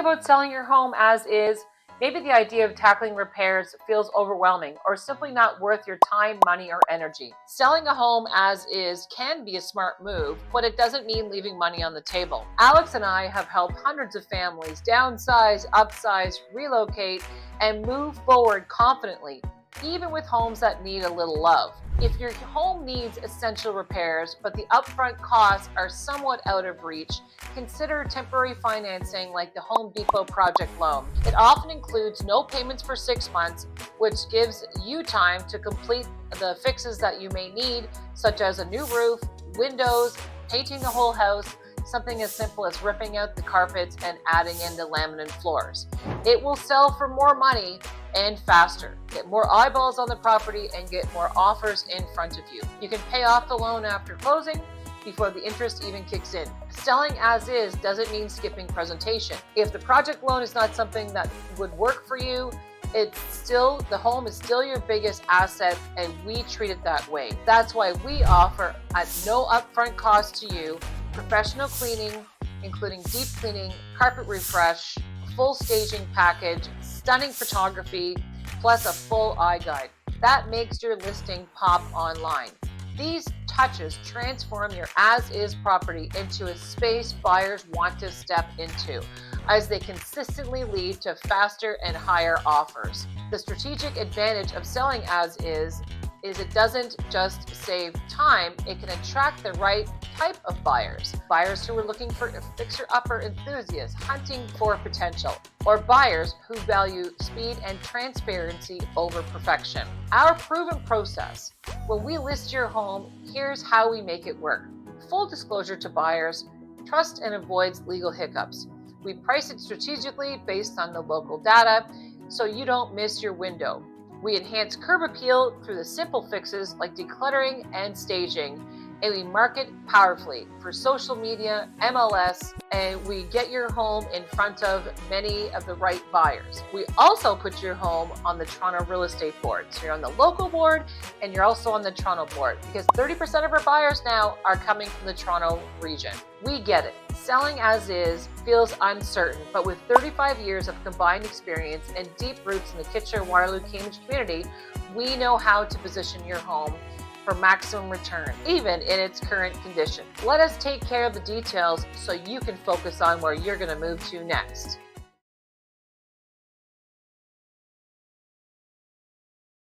About selling your home as is, maybe the idea of tackling repairs feels overwhelming or simply not worth your time, money, or energy. Selling a home as is can be a smart move, but it doesn't mean leaving money on the table. Alex and I have helped hundreds of families downsize, upsize, relocate, and move forward confidently, even with homes that need a little love. If your home needs essential repairs, but the upfront costs are somewhat out of reach, consider temporary financing like the Home Depot project loan. It often includes no payments for 6 months, which gives you time to complete the fixes that you may need, such as a new roof, windows, painting the whole house, something as simple as ripping out the carpets and adding in the laminate floors. It will sell for more money and faster. Get more eyeballs on the property and get more offers in front of you. You can pay off the loan after closing before the interest even kicks in. Selling as is doesn't mean skipping presentation. If the project loan is not something that would work for you, the home is still your biggest asset, and we treat it that way. That's why we offer at no upfront cost to you professional cleaning, including deep cleaning, carpet refresh, full staging package, stunning photography, plus a full eye guide. That makes your listing pop online. These touches transform your as-is property into a space buyers want to step into, as they consistently lead to faster and higher offers. The strategic advantage of selling as is it doesn't just save time, it can attract the right type of buyers. Buyers who are looking for a fixer-upper enthusiast, hunting for potential, or buyers who value speed and transparency over perfection. Our proven process: when we list your home, here's how we make it work. Full disclosure to buyers, trust and avoids legal hiccups. We price it strategically based on the local data, so you don't miss your window. We enhance curb appeal through the simple fixes like decluttering and staging, and we market powerfully for social media, MLS, and we get your home in front of many of the right buyers. We also put your home on the Toronto Real Estate Board. So you're on the local board and you're also on the Toronto board, because 30% of our buyers now are coming from the Toronto region. We get it. Selling as is feels uncertain, but with 35 years of combined experience and deep roots in the Kitchener-Waterloo Cambridge community, we know how to position your home for maximum return, even in its current condition. Let us take care of the details so you can focus on where you're going to move to next.